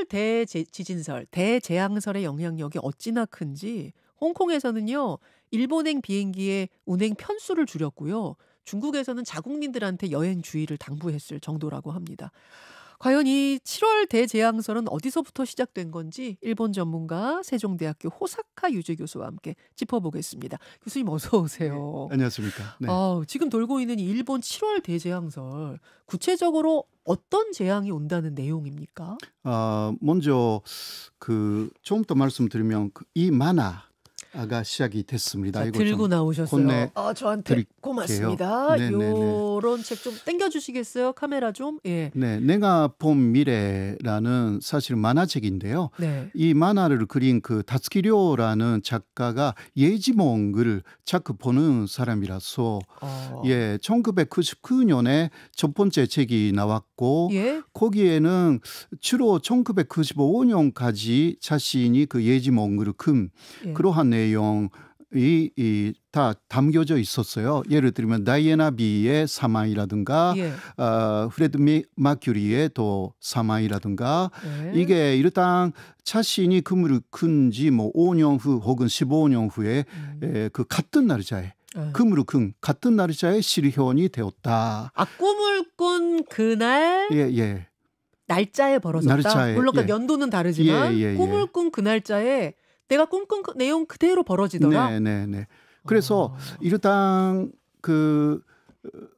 지진설, 대재앙설의 영향력이 어찌나 큰지 홍콩에서는요, 일본행 비행기의 운행 편수를 줄였고요. 중국에서는 자국민들한테 여행 주의를 당부했을 정도라고 합니다. 과연 이 7월 대재앙설은 어디서부터 시작된 건지 일본 전문가 세종대학교 호사카 유지 교수와 함께 짚어보겠습니다. 교수님 어서 네, 오세요. 안녕하십니까. 네. 지금 돌고 있는 이 일본 7월 대재앙설, 구체적으로 어떤 재앙이 온다는 내용입니까? 먼저 처음부터 말씀드리면 이 만화가 시작이 됐습니다. 자, 이거 들고 좀 나오셨어요. 저한테 건네드릴게요. 고맙습니다. 네네네. 요런 책 좀 땡겨주시겠어요? 카메라 좀. 예. 네, 내가 본 미래라는 사실 만화책인데요. 네. 이 만화를 그린 그 다츠키료라는 작가가 예지몽을 자꾸 보는 사람이라서 어, 1999년에 첫 번째 책이 나왔고 예. 거기에는 주로 1995년까지 자신이 그 예지몽을 큰 예. 그러한 내용이 다 담겨져 있었어요. 예를 들면 다이애나 비의 사망이라든가 예. 프레드 마큐리의 또 사망이라든가 네. 이게 일단 자신이 그물을 큰지 뭐 5년 후 혹은 15년 후에 그 같은 날짜에 예. 그물을 큰 같은 날짜에 실현이 되었다. 꿈을 꾼 그날 예. 날짜에 벌어졌다. 날짜에, 물론 그 예. 연도는 다르지만 예. 꿈을 꾼 그 날짜에 내가 꿈꾼 그 내용 그대로 벌어지더라. 네. 그래서 어, 일단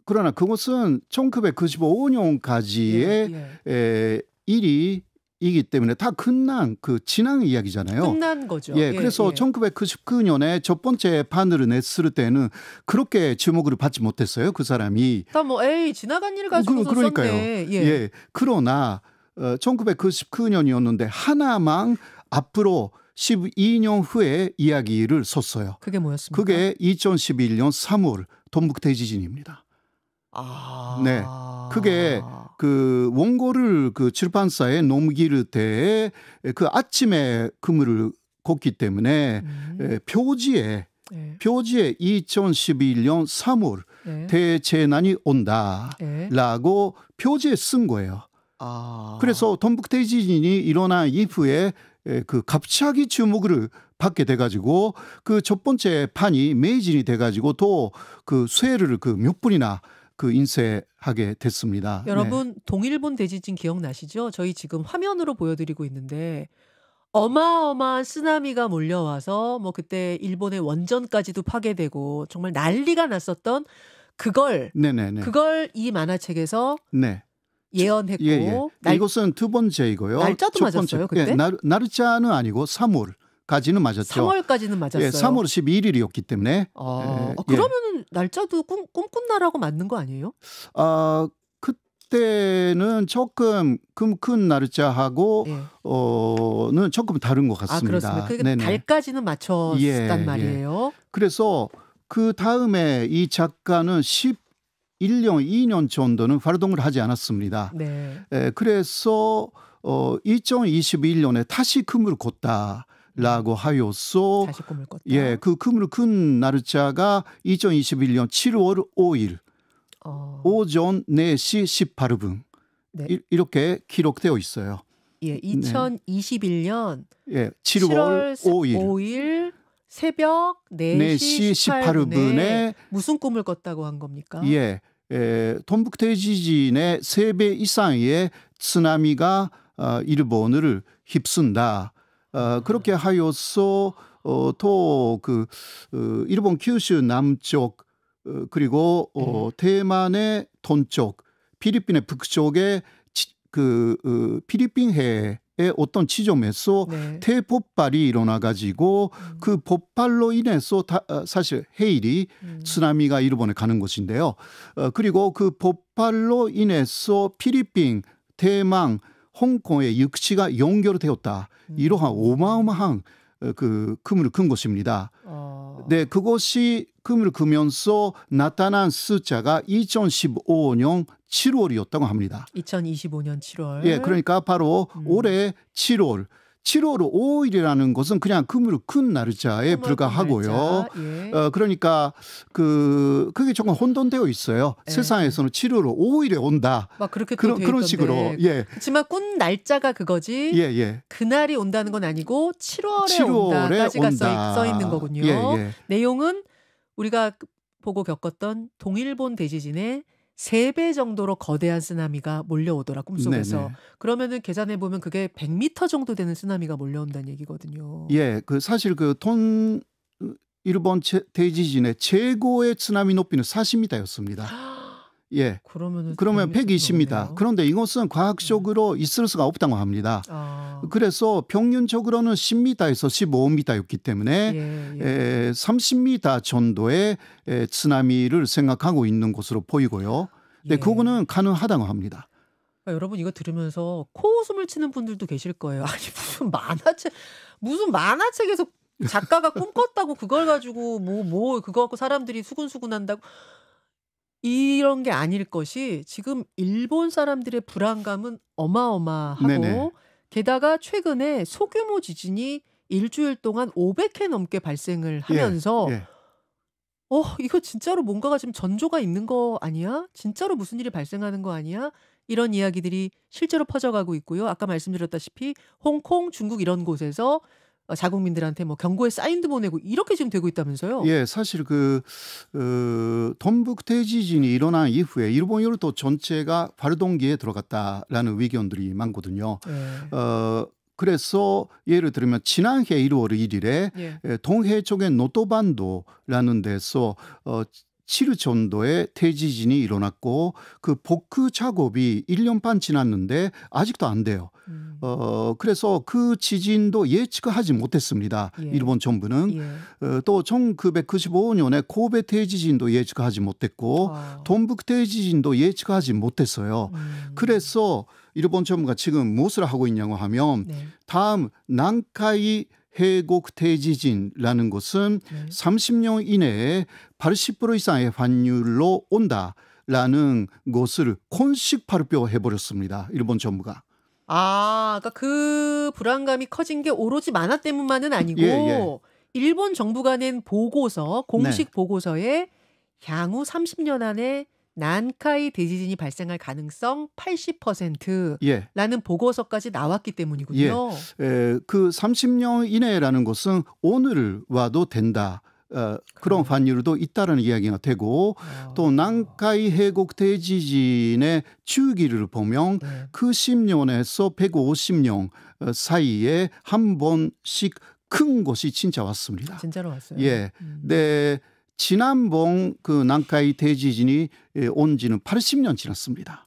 그러나 그것은 1995년까지의 예. 일이기 때문에 다 끝난 그 지난 이야기잖아요. 끝난 거죠. 그래서 1999년에 첫 번째 판을 냈을 때는 그렇게 주목을 받지 못했어요. 그 사람이. 다 뭐 에이 지나간 일 가지고서 그러니까요. 썼네. 그러나 1999년이었는데 하나만 앞으로 12년 후에 이야기를 썼어요. 그게 뭐였습니까? 그게 2011년 3월 동북 대지진입니다. 네. 그게 그 원고를 그 출판사에 넘길 때 그 아침에 그물을 걷기 때문에 표지에 2011년 3월 네. 대재난이 네. 온다라고 표지에 쓴 거예요. 그래서 동북 대지진이 일어난 이후에 그 갑자기 주목을 받게 돼가지고 그 첫 번째 판이 매진이 돼가지고 또 그 수혜를 그 몇 분이나 그 인쇄하게 됐습니다. 여러분 동일본 대지진 기억나시죠? 저희 지금 화면으로 보여드리고 있는데 어마어마한 쓰나미가 몰려와서 뭐 그때 일본의 원전까지도 파괴되고 정말 난리가 났었던 그걸 네네네. 이 만화책에서 네. 예언했고 이것은 두 번째이고요. 날짜도 첫 맞았어요, 번째. 그때? 날짜는 아니고 3월까지는 맞았죠. 3월까지는 맞았어요. 3월 11일이었기 때문에. 그러면 날짜도 꿈꾼 날하고 맞는 거 아니에요? 그때는 조금 큰 날짜하고 는 조금 다른 것 같습니다. 그렇습니다. 그러니까 달까지는 맞췄단 말이에요. 그래서 그 다음에 이 작가는 11년, 2년 정도는 활동을 하지 않았습니다. 네. 그래서 2021년에 다시 그물을 걷다라고 하여서 다시 꿈을 꿨다. 그 그물을 큰 날짜가 2021년 7월 5일 오전 4시 18분 네. 이렇게 기록되어 있어요. 2021년 7월 5일 새벽 4시 18분에 18분에 무슨 꿈을 꿨다고 한 겁니까? 동북 대지진의 3배 이상의 쓰나미가 일본을 휩쓴다. 그렇게 하여서 또 일본 규슈 남쪽 그리고 대만의 동쪽, 필리핀의 북쪽에 필리핀해의 어떤 지점에서 대폭발이 일어나가지고 그 폭발로 인해서 사실 해일이 쓰나미가 일본에 가는 것인데요. 그리고 그 폭발로 인해서 필리핀, 대만, 홍콩의 육지가 연결되었다. 이러한 어마어마한 그 그물을 큰 것입니다. 그것이 그물을 그면서 나타난 숫자가 2015년 7월이었다고 합니다. 2025년 7월. 그러니까 바로 올해 7월 7월 5일이라는 것은 그냥 그물 큰 날짜에 불과하고요. 예. 그러니까 그게 조금 혼돈되어 있어요. 예. 세상에서는 7월 5일에 온다. 막 그렇게 또 돼 그런 있던데. 식으로. 예. 그렇지만 꾼 날짜가 그거지. 예, 예. 그날이 온다는 건 아니고 7월에 7월에 온다까지가 온다. 써 있는 거군요. 예, 예. 내용은 우리가 보고 겪었던 동일본 대지진의 3배 정도로 거대한 쓰나미가 몰려오더라 꿈속에서. 네네. 그러면은 계산해 보면 그게 100m 정도 되는 쓰나미가 몰려온다는 얘기거든요. 예, 사실 일본 대지진의 최고의 쓰나미 높이는 40m였습니다. 예. 그러면 120m. 그런데 이것은 과학적으로 있을 수가 없다고 합니다. 그래서 평균적으로는 10m에서 15m였기 때문에 30m 정도의 쓰나미를 생각하고 있는 것으로 보이고요. 네, 그거는 가능하다고 합니다. 그러니까 여러분 이거 들으면서 코웃음을 치는 분들도 계실 거예요. 아니 무슨 만화책에서 작가가 꿈꿨다고 그걸 가지고 그거 갖고 사람들이 수군수군한다고. 이런 게 아닐 것이 지금 일본 사람들의 불안감은 어마어마하고 네네. 게다가 최근에 소규모 지진이 일주일 동안 500회 넘게 발생을 하면서 예. 이거 진짜로 뭔가가 지금 전조가 있는 거 아니야? 진짜로 무슨 일이 발생하는 거 아니야? 이런 이야기들이 실제로 퍼져가고 있고요. 아까 말씀드렸다시피 홍콩, 중국 이런 곳에서 자국민들한테 뭐 경고의 사인도 보내고 이렇게 지금 되고 있다면서요? 예, 사실 동북 대지진이 일어난 이후에 일본 열도 전체가 활동기에 들어갔다라는 의견들이 많거든요. 그래서 예를 들면 지난해 1월 1일에 동해 쪽의 노토반도라는 데서 7 정도의 대지진이 일어났고 그 복구 작업이 1년 반 지났는데 아직도 안 돼요. 그래서 그 지진도 예측하지 못했습니다. 일본 정부는. 또 1995년에 고베 대지진도 예측하지 못했고 동북 대지진도 예측하지 못했어요. 그래서 일본 정부가 지금 무엇을 하고 있냐고 하면 다음 난카이 해곡 대지진이라는 것은 30년 이내에 80% 이상의 환율로 온다라는 것을 공식 발표해버렸습니다. 일본 정부가. 그러니까 그 불안감이 커진 게 오로지 만화 때문만은 아니고 일본 정부가 낸 보고서, 공식 보고서에 향후 30년 안에 난카이 대지진이 발생할 가능성 80%라는 보고서까지 나왔기 때문이군요. 그 30년 이내라는 것은 오늘 와도 된다. 그런 환율도 있다는 이야기가 되고 또 난카이 해곡 대지진의 주기를 보면 그 10년에서 150년 사이에 한 번씩 큰 것이 진짜 왔습니다. 진짜로 왔어요. 네. 지난번 그 난카이 대지진이 온 지는 80년 지났습니다.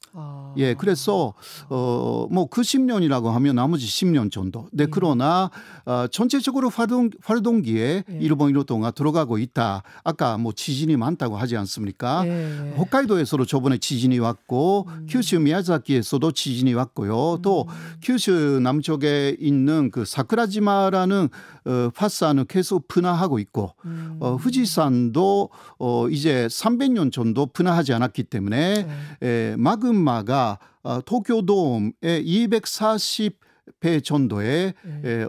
그래서 뭐 그 10년이라고 하면 나머지 10년 정도. 그러나 전체적으로 활동기에 일본 일호동가 들어가고 있다. 아까 뭐 지진이 많다고 하지 않습니까? 홋카이도에서도 저번에 지진이 왔고 규슈 미야자키에서도 지진이 왔고요. 또 규슈 남쪽에 있는 그 사쿠라지마라는 파사는 계속 분화하고 있고 후지산도 이제 300년 정도 분화하지 않았기 때문에 마그마가 도쿄돔의 240배 정도의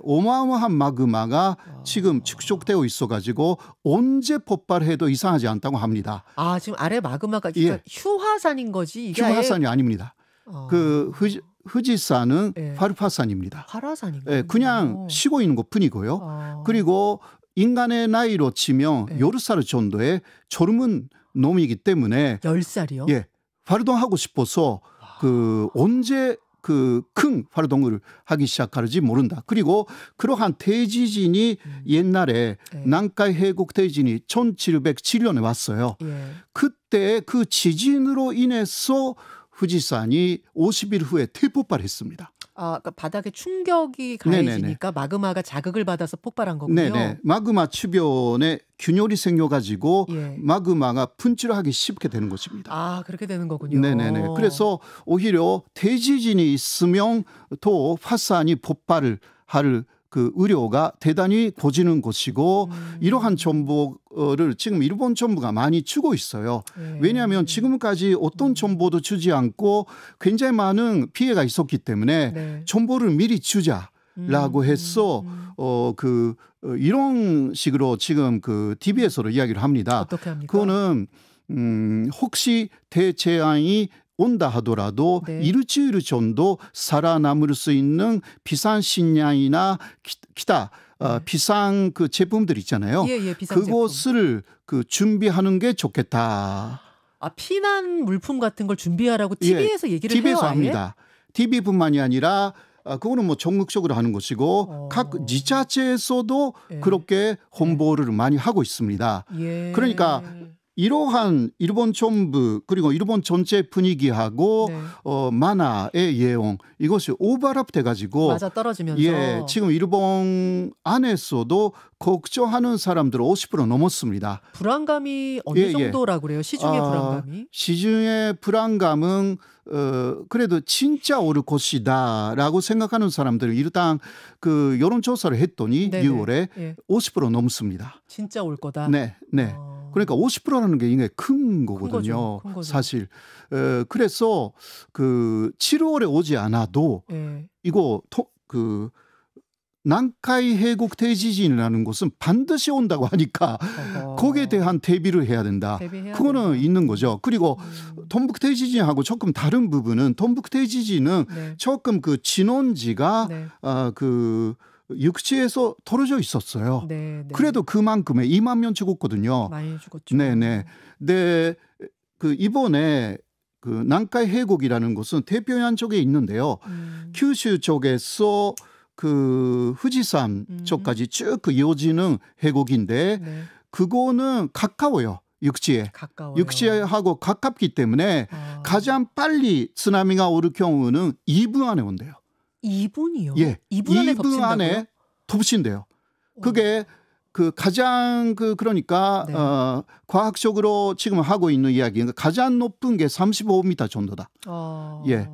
어마어마한 마그마가 지금 축적되어 있어가지고 언제 폭발해도 이상하지 않다고 합니다. 지금 아래 마그마가 그러니까 휴화산인 거지? 이게 휴화산이 아닙니다. 그 후지산은 활화산입니다. 활화산인가요? 그냥 쉬고 있는 것뿐이고요. 그리고 인간의 나이로 치면 10살 정도의 젊은 놈이기 때문에 10살이요? 활동하고 싶어서 언제 큰 활동을 하기 시작할지 모른다. 그리고 그러한 대지진이 옛날에 난카이 해곡 대지진이 1707년에 왔어요. 그때 그 지진으로 인해서 후지산이 50일 후에 대폭발했습니다. 그러니까 바닥에 충격이 가해지니까 마그마가 자극을 받아서 폭발한 거군요. 마그마 주변에 균열이 생겨가지고 마그마가 분출하기 쉽게 되는 것입니다. 그렇게 되는 거군요. 그래서 오히려 대지진이 있으면 또 화산이 폭발을 할 그 우려가 대단히 커지는 것이고 이러한 정보를 지금 일본 정부가 많이 주고 있어요. 왜냐하면 지금까지 어떤 정보도 주지 않고 굉장히 많은 피해가 있었기 때문에 정보를 미리 주자. 라고 해서 이런 식으로 지금 그 TV에서도 이야기를 합니다. 어떻게 합니까? 그거는 혹시 대재앙이 온다 하더라도 네. 일주일 정도 살아남을 수 있는 비상식량이나 기타 비상 그 제품들 있잖아요. 예, 비상 제품. 그것을 그 준비하는 게 좋겠다. 아, 피난 물품 같은 걸 준비하라고 TV에서 얘기를 해요, TV에서 아예? 합니다. TV뿐만이 아니라 그거는 뭐 전국적으로 하는 것이고 각 지자체에서도 예. 그렇게 홍보를 많이 하고 있습니다. 예. 그러니까 이러한 일본 정부 그리고 일본 전체 분위기하고 네. 만화의 예언 이것이 오버랩 돼가지고 맞아 떨어지면서 예, 지금 일본 안에서도 걱정하는 사람들 50% 넘었습니다. 불안감이 어느 예. 정도라고 그래요? 시중의 불안감이? 시중의 불안감은 그래도 진짜 올 것이다라고 생각하는 사람들 일단 그 여론조사를 했더니 네네. 6월에 예. 50% 넘습니다. 진짜 올 거다. 네. 그러니까 50%라는 게 굉장히 큰 거거든요. 큰 거죠. 사실. 그래서 그 7월에 오지 않아도 예. 이거 그 난카이 해국 대지진이라는 것은 반드시 온다고 하니까 거기에 대한 대비를 해야 된다. 그거는 있는 거죠. 그리고 동북 대지진하고 조금 다른 부분은 동북 대지진은 네. 조금 그 진원지가 네. 그 육지에서 떨어져 있었어요. 네. 그래도 그만큼의 2만 명 죽었거든요. 많이 죽었죠. 네네. 네, 그 이번에 그 난카이 해곡이라는 곳은 태평양 쪽에 있는데요. 큐슈 쪽에서 그富士山 쪽까지 쭉 그 이어지는 해곡인데 네. 그거는 가까워요. 육지에. 가까워요. 육지하고 가깝기 때문에 가장 빨리 쓰나미가 올 경우는 2분 안에 온대요. 2분이요? 예. 2분 안에 2분 안에 덮친대요. 그게 그 가장 그러니까 네. 과학적으로 지금 하고 있는 이야기가 가장 높은 게 35m 정도다. 예.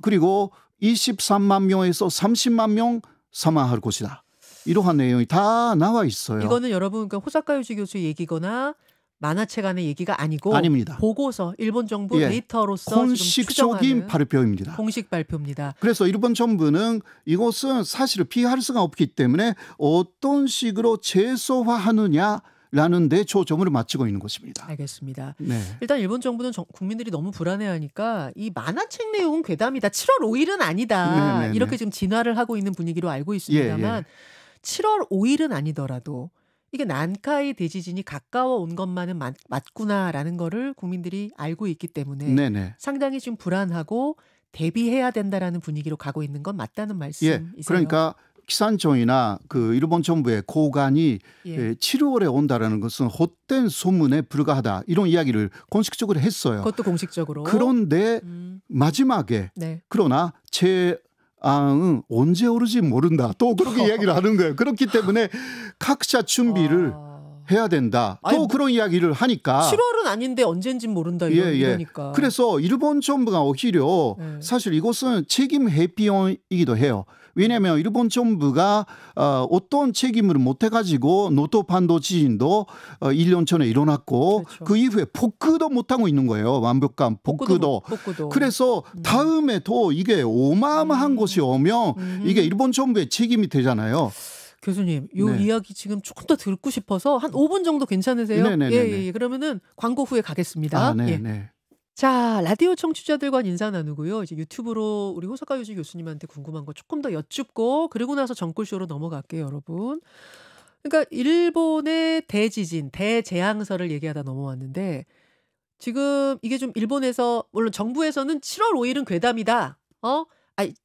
그리고 23만 명에서 30만 명 사망할 것이다. 이러한 내용이 다 나와 있어요. 이거는 여러분 그러니까 호사카 요시 교수의 얘기거나 만화책 안의 얘기가 아니고 아닙니다. 보고서 일본 정부 예. 데이터로서 공식적인 지금 발표입니다. 공식 발표입니다. 그래서 일본 정부는 이것은 사실 피할 수가 없기 때문에 어떤 식으로 최소화하느냐라는 데 초점을 맞추고 있는 것입니다. 알겠습니다. 네. 일단 일본 정부는 국민들이 너무 불안해하니까 이 만화책 내용은 괴담이다. 7월 5일은 아니다. 네네네. 이렇게 지금 진화를 하고 있는 분위기로 알고 있습니다만 7월 5일은 아니더라도 이게 난카이 대지진이 가까워 온 것만은 맞구나라는 거를 국민들이 알고 있기 때문에 네네. 상당히 지금 불안하고 대비해야 된다라는 분위기로 가고 있는 건 맞다는 말씀이세요. 그러니까 기상청이나 그 일본 정부의 고관이 7월에 온다라는 것은 헛된 소문에 불과하다. 이런 이야기를 공식적으로 했어요. 그것도 공식적으로. 그런데 마지막에 그러나 재앙은 언제 오를지 모른다. 또 그렇게 이야기를 하는 거예요. 그렇기 때문에 각자 준비를 해야 된다. 또 그런 이야기를 하니까 7월은 아닌데 언젠진 모른다 이러니까. 그래서 일본 정부가 오히려 사실 이것은 책임 회피용이기도 해요. 왜냐하면 일본 정부가 어떤 책임을 못해가지고 노토 반도 지진도 1년 전에 일어났고 그렇죠. 그 이후에 복구도 못하고 있는 거예요. 완벽한 복구도. 그래서 다음에 또 이게 어마어마한 것이 오면 이게 일본 정부의 책임이 되잖아요. 교수님, 요 이야기 지금 조금 더 듣고 싶어서 한 5분 정도 괜찮으세요? 예. 그러면은 광고 후에 가겠습니다. 자, 라디오 청취자들과 인사 나누고요. 이제 유튜브로 우리 호사카 요시 교수님한테 궁금한 거 조금 더 여쭙고 그리고 나서 정꿀쇼로 넘어갈게요, 여러분. 그러니까 일본의 대지진, 대재앙설을 얘기하다 넘어왔는데 지금 이게 좀 일본에서 물론 정부에서는 7월 5일은 괴담이다.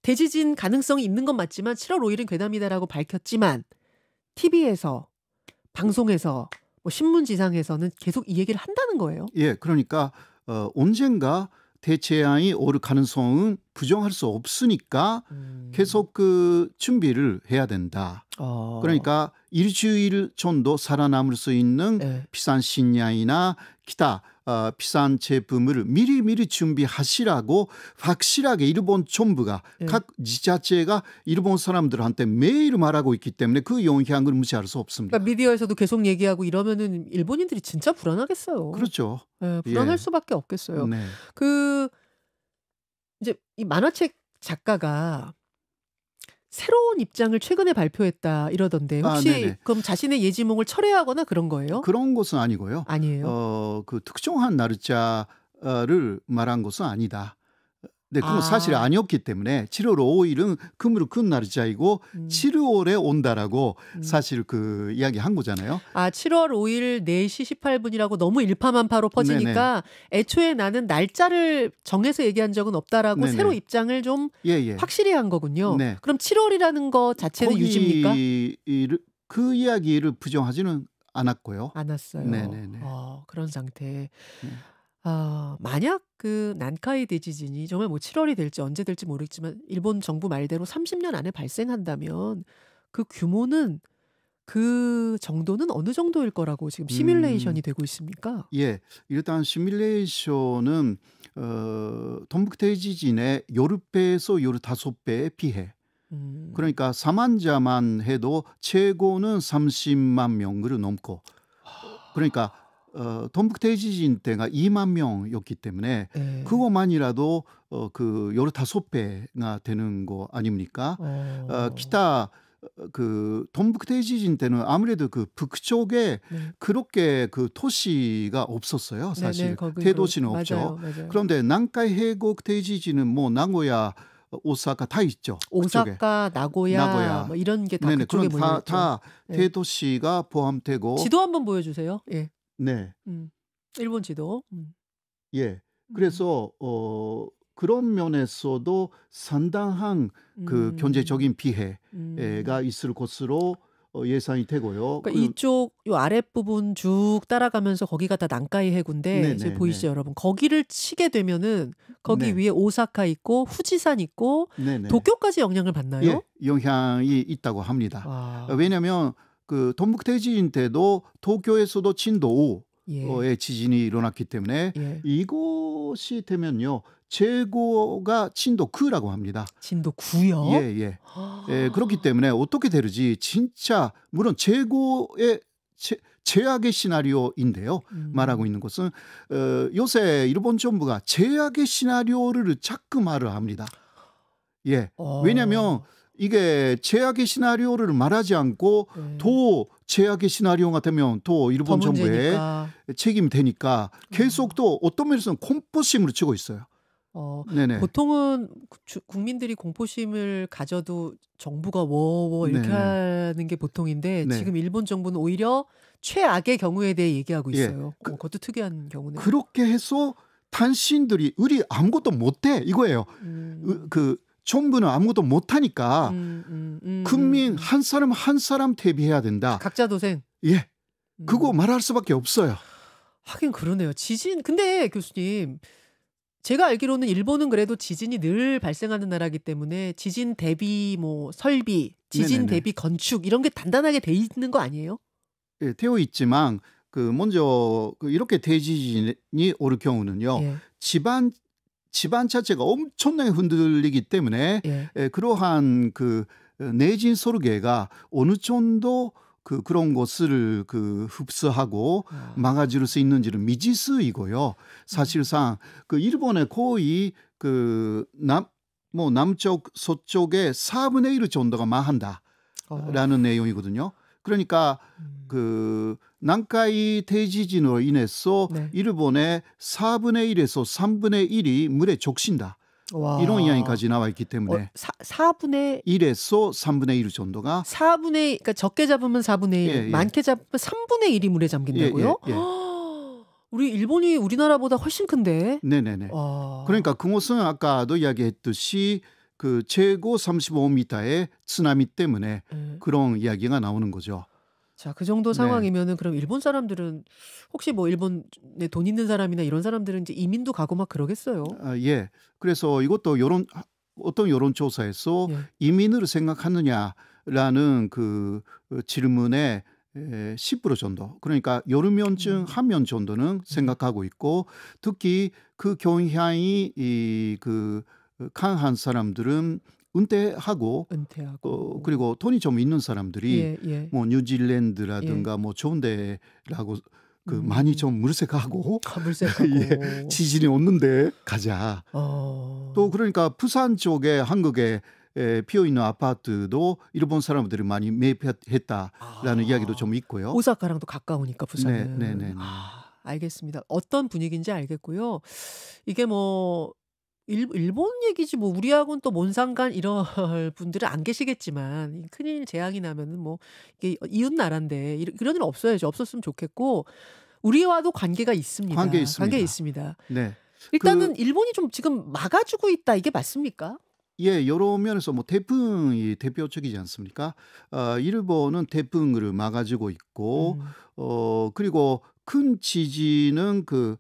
대지진 가능성이 있는 건 맞지만 7월 5일은 괴담이다라고 밝혔지만 TV에서 방송에서 뭐 신문지상에서는 계속 이 얘기를 한다는 거예요. 예, 그러니까 언젠가 대재앙이 올 가능성은 부정할 수 없으니까 계속 그 준비를 해야 된다. 그러니까 일주일 정도 살아남을 수 있는 비싼 식량이나 기타 비싼 제품을 미리미리 준비하시라고 확실하게 일본 정부가 각 지자체가 일본 사람들한테 매일 말하고 있기 때문에 그 영향을 무시할 수 없습니다. 그러니까 미디어에서도 계속 얘기하고 이러면은 일본인들이 진짜 불안하겠어요. 그렇죠. 불안할 수밖에 없겠어요. 네. 그 이제 이 만화책 작가가 새로운 입장을 최근에 발표했다 이러던데 혹시 네네. 그럼 자신의 예지몽을 철회하거나 그런 거예요? 그런 것은 아니고요. 아니에요? 그 특정한 날짜를 말한 것은 아니다. 네, 그건 사실 아. 아니었기 때문에 7월 5일은 금으로 큰 날짜이고 음. 7월에 온다라고 음. 사실 그 이야기한 거잖아요. 7월 5일 4시 18분이라고 너무 일파만파로 퍼지니까 애초에 나는 날짜를 정해서 얘기한 적은 없다라고 네네. 새로 입장을 좀 예. 확실히 한 거군요. 네. 그럼 7월이라는 거 자체는 유지입니까? 그 이야기를 부정하지는 않았고요. 않았어요. 네네네. 그런 상태. 네. 만약 그 난카이 대지진이 정말 뭐 7월이 될지 언제 될지 모르겠지만 일본 정부 말대로 30년 안에 발생한다면 그 규모는 그 정도는 어느 정도일 거라고 지금 시뮬레이션이 되고 있습니까? 예, 일단 시뮬레이션은 동북 대지진의 10배에서 15배의 피해. 음. 그러니까 사망자만 해도 최고는 30만 명을 넘고, 그러니까 동북 대지진 때가 2만 명이었기 때문에 네. 그것만이라도 그 15배가 되는 거 아닙니까? 기타 그 동북 대지진 때는 아무래도 그 북쪽에 네. 그렇게 그 도시가 없었어요. 사실 네네, 거기 대도시는 없죠. 맞아요. 그런데 난카이 해곡 대지진은 뭐 나고야, 오사카 다 있죠. 그쪽에. 오사카, 나고야 뭐 이런 게 다 네네, 그쪽에 그런 모여 있죠. 다 네. 대도시가 포함되고. 지도 한번 보여주세요. 예. 네. 일본 지도. 예. 그래서 그런 면에서도 상당한 그 경제적인 피해가 있을 것으로 예상이 되고요. 그러니까 이쪽 요 아랫부분 쭉 따라가면서 거기가 다 난카이 해구인데 이제 네네네. 보이시죠, 여러분? 거기를 치게 되면은 거기 네. 위에 오사카 있고 후지산 있고 네네. 도쿄까지 영향을 받나요? 예, 영향이 있다고 합니다. 아, 왜냐하면 그 동북 대지진 때도 도쿄에서도 진도 5의 예. 지진이 일어났기 때문에 예. 이것이 되면요, 최고가 진도 9라고 합니다. 진도 9요? 예. 그렇기 때문에 어떻게 되는지 진짜, 물론 최고의 최악의 시나리오인데요. 말하고 있는 것은 요새 일본 정부가 최악의 시나리오를 자꾸 말을 합니다. 예. 왜냐하면 이게 최악의 시나리오를 말하지 않고 네. 또 최악의 시나리오가 되면 또 일본 더 정부의 문제니까. 책임이 되니까 계속 또 어떤 면에서는 공포심을 주고 있어요. 네네. 보통은 국민들이 공포심을 가져도 정부가 워워 이렇게 네네. 하는 게 보통인데 네. 지금 일본 정부는 오히려 최악의 경우에 대해 얘기하고 예. 있어요. 그것도 특이한 경우네요. 그렇게 해서 당신들이 우리 아무것도 못해 이거예요. 그 정부는 아무것도 못하니까 국민 한 사람 한 사람 대비해야 된다. 각자 도생. 예, 그거 말할 수밖에 없어요. 하긴 그러네요. 지진 근데 교수님, 제가 알기로는 일본은 그래도 지진이 늘 발생하는 나라이기 때문에 지진 대비 뭐 설비, 지진 네네네. 대비 건축 이런 게 단단하게 돼 있는 거 아니에요? 예, 되어 있지만 그 먼저 이렇게 대지진이 올 경우는요, 예. 집안 자체가 엄청나게 흔들리기 때문에 예. 그러한 그 내진 설계가 어느 정도 그런 것을 흡수하고 막아줄 수 있는지는 미지수이고요. 사실상 그 일본의 거의 남쪽 서쪽의 4분의 1 정도가 망한다라는 내용이거든요. 그러니까 그 난카이 대지진으로 인해서 네. 일본의 4분의 1에서 3분의 1이 물에 적신다. 와. 이런 이야기까지 나와 있기 때문에 4분의 1에서 3분의 1 정도가 4분의 그러니까 적게 잡으면 4분의 1, 예. 많게 잡으면 3분의 1이 물에 잠긴다고요? 예. 우리 일본이 우리나라보다 훨씬 큰데. 네네네. 그러니까 그것은 아까도 이야기했듯이 그 최고 35m의 쓰나미 때문에 그런 이야기가 나오는 거죠. 자, 그 정도 네. 상황이면은 그럼 일본 사람들은 혹시 뭐 일본에 돈 있는 사람이나 이런 사람들은 이제 이민도 가고 막 그러겠어요? 예. 그래서 이것도 어떤 여론조사에서 예. 이민을 생각하느냐라는 그 질문에 10% 정도, 그러니까 여러 명 중 한 명 정도는 생각하고 있고, 특히 그 경향이 강한 사람들은 은퇴하고 그리고 돈이 좀 있는 사람들이 뭐 뉴질랜드라든가 뭐 좋은 데라고 많이 좀 물색하고 예, 지진이 오는데 가자. 또 그러니까 부산 쪽에 한국에 비어 있는 아파트도 일본 사람들이 많이 매입했다라는 이야기도 좀 있고요. 오사카랑도 가까우니까 부산은. 네. 알겠습니다. 어떤 분위기인지 알겠고요. 이게 뭐 일본 얘기지 뭐 우리하고는 또 뭔 상관 이럴 분들은 안 계시겠지만 큰일 재앙이 나면은 뭐 이게 이웃 나라인데 이런 일 없어야죠. 없었으면 좋겠고 우리와도 관계가 있습니다. 관계 있습니다. 네. 일단은 일본이 좀 지금 막아주고 있다 이게 맞습니까? 예, 여러 면에서 뭐 태풍이 대표적이지 않습니까? 일본은 태풍을 막아주고 있고, 그리고 큰 지진은 그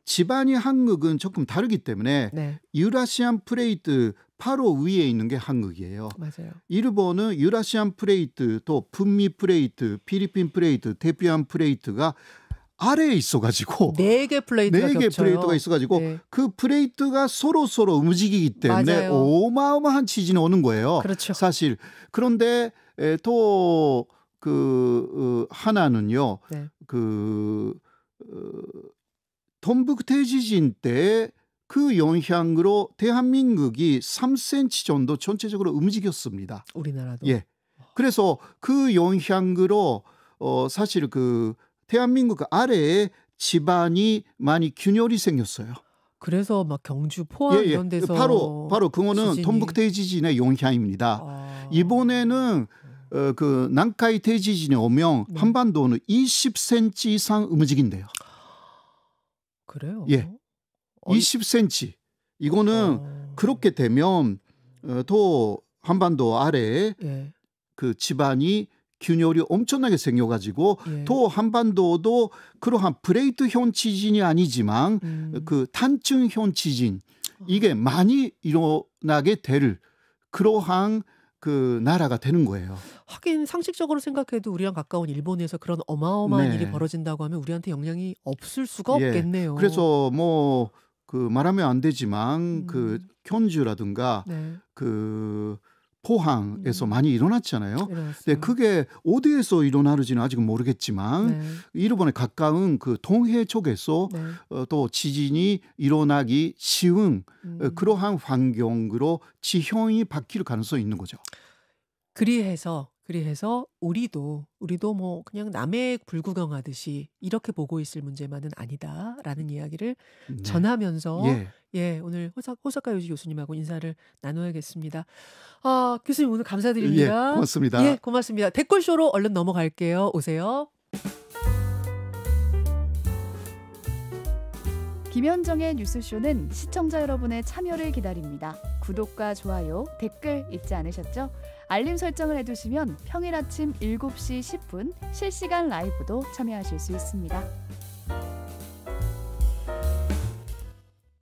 지반이 한국은 조금 다르기 때문에 네, 유라시안 플레이트 바로 위에 있는 게 한국이에요. 맞아요. 일본은 유라시안 플레이트, 또 북미 플레이트, 필리핀 플레이트, 태평양 플레이트가 아래에 있어가지고 4개 플레이트가 4개 겹쳐요. 플레이트가 있어가지고 네. 그 플레이트가 서로 움직이기 때문에 맞아요. 어마어마한 지진이 오는 거예요. 그렇죠. 사실. 그런데 또 하나는요. 네. 동북 대지진 때 그 영향으로 대한민국이 3cm 정도 전체적으로 움직였습니다. 우리나라도. 예. 그래서 그 영향으로 사실 그 대한민국 아래에 지반이 많이 균열이 생겼어요. 그래서 막 경주, 포항 이런 데서 바로 그거는 지진이. 동북 대지진의 영향입니다. 이번에는 그南海 대지진이 오면 네. 한반도는 20cm 이상 움직인대요. 그래요? 예. 20cm. 이거는 그렇게 되면 또 한반도 아래에 예. 그 지반이 균열이 엄청나게 생겨가지고 예. 또 한반도도 그러한 플레이트형 지진이 아니지만 그 단층형 지진 이게 많이 일어나게 될 그러한 그 나라가 되는 거예요. 하긴 상식적으로 생각해도 우리랑 가까운 일본에서 그런 어마어마한 네. 일이 벌어진다고 하면 우리한테 영향이 없을 수가 예. 없겠네요. 그래서 뭐 그 말하면 안 되지만 그 견주라든가 네. 그 포항에서 많이 일어났잖아요. 일어났어요. 근데 그게 어디에서 일어나는지는 아직은 모르겠지만 네. 일본에 가까운 그 동해 쪽에서 네. 또 지진이 일어나기 쉬운 그러한 환경으로 지형이 바뀔 가능성이 있는 거죠. 그리해서 우리도 뭐 그냥 남의 불구경하듯이 이렇게 보고 있을 문제만은 아니다라는 이야기를 네. 전하면서 예. 오늘 호사카 요지 교수님하고 인사를 나눠야겠습니다. 교수님 오늘 감사드립니다. 예, 고맙습니다. 예, 고맙습니다. 댓글쇼로 얼른 넘어갈게요. 오세요. 김현정의 뉴스쇼는 시청자 여러분의 참여를 기다립니다. 구독과 좋아요, 댓글 잊지 않으셨죠? 알림 설정을 해두시면 평일 아침 7시 10분 실시간 라이브도 참여하실 수 있습니다.